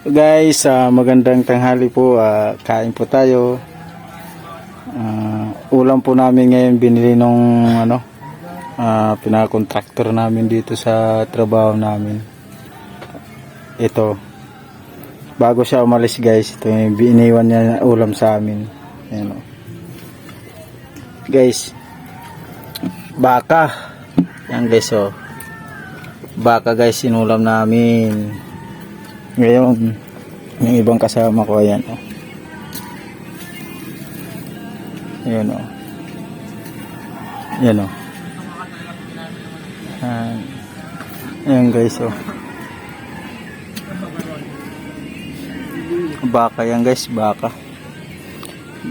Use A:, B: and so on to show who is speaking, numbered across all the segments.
A: Guys, magandang tanghali po. Kain po tayo. Ulam po namin ngayon binili nung pinaka-contractor namin dito sa trabaho namin. Ito. Bago siya umalis guys, ito yung iniwan niya ulam sa amin. Ayan, guys, baka. Yan guys, baka guys, sinulam namin. Ngayon, yung ibang kasama ko, ayan, ayan, ayan, ayan guys, baka yan guys,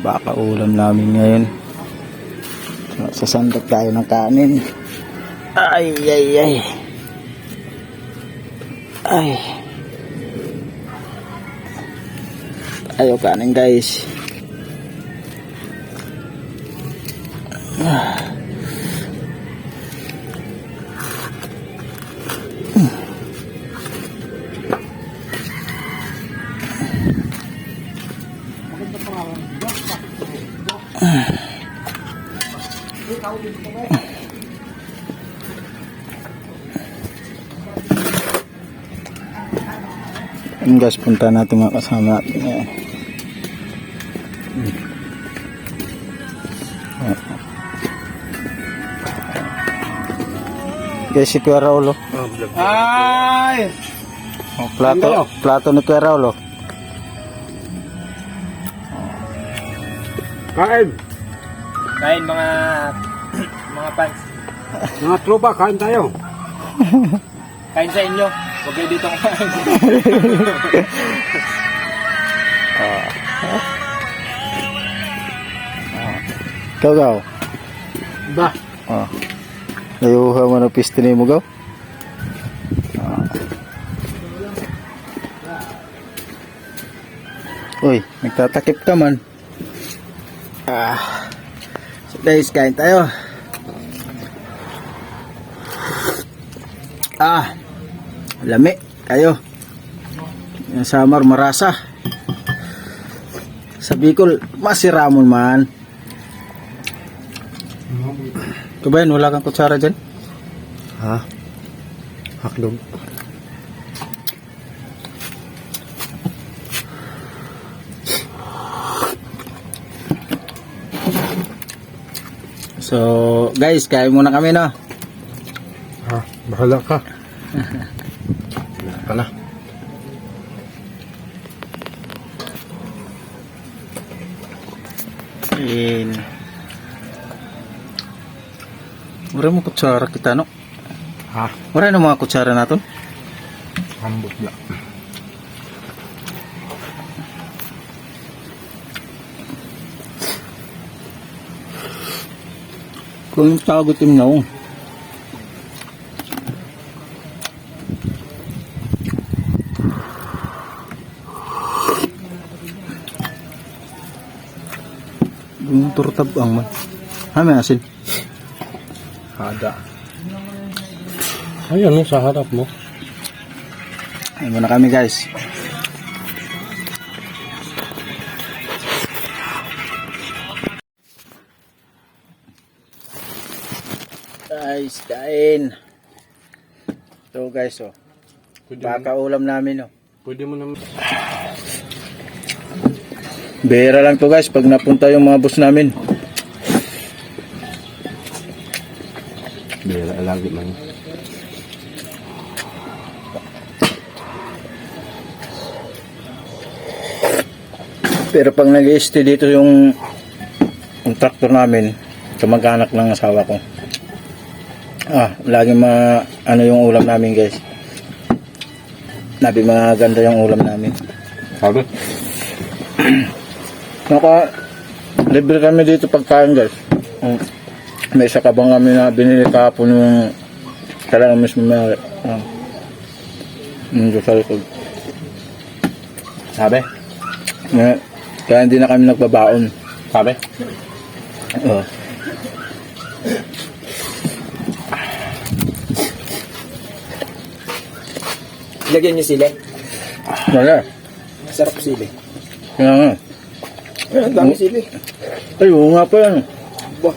A: baka ulam namin ngayon. Sasandok tayo ng kanin. Ay ayaw kanin guys. Ang gas, punta natin mga kasama natin. Ayan. Guys, si Kuya Raul.
B: Ay!
A: Plato ni Kuya Raul.
B: Kain!
C: Kain mga fans.
B: Mga tropa, kain tayo.
C: Kain sa inyo. Huwag kayo dito kumain.
A: Gaw.
B: Ba?
A: Layuha mo ng pistol mo, gaw. Uy, nagtatakip ka man. So guys, kain tayo. Lami kayo. Yung Samar marasa. Sa Bicol, masiramon man. Kubayan, wala kang kutsara dyan?
B: Haklog.
A: So, guys, kain muna kami, no?
B: Bahala ka. Bahala.
A: Mura mo kutsara kita, no?
B: Ha?
A: Mura na mga kutsara natin?
B: Hambot na.
A: Kung tagutim na, yung turtabang man. May asin.
B: Hada. Ayan, sa harap mo.
A: Ayun muna kami guys. Guys, kain. So guys, baka ulam namin,
B: Pwede mo naman.
A: Bihira lang to guys pag napunta yung mga boss namin.
B: Bihira lagi man.
A: Pero pag nag-stay dito yung contractor namin, kamag-anak ng asawa ko. Lagi yung ulam namin guys. Nabi mga ganda yung ulam namin.
B: Sabi?
A: Libre kami dito pagkain guys. May isa kabang kami na binili kahapon yung talagang mismo may sa likod.
B: Sabi?
A: Kaya hindi na kami nagbabaon.
B: Sabi?
C: Lagyan nyo sila.
A: Wala.
C: Sarap sili.
A: Kaya nga.
C: Ay, ang dami sili.
A: Ay, oo nga pa yan.
C: Ba,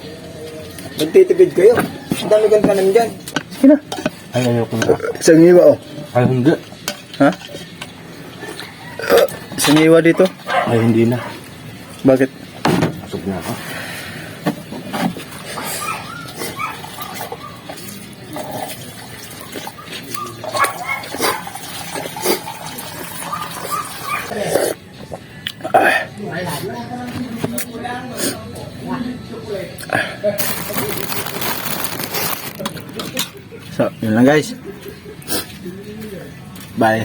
C: nagtitipid kayo. Ang dami kang tanim dyan.
A: Sige na.
B: Ay, ayaw ko na.
A: Isang iwa oh.
B: Ay, hindi.
A: Ha? Isang iwa dito.
B: Ay, hindi na.
A: Bakit?
B: Pasok na ako.
A: So, yun lang guys. Bye.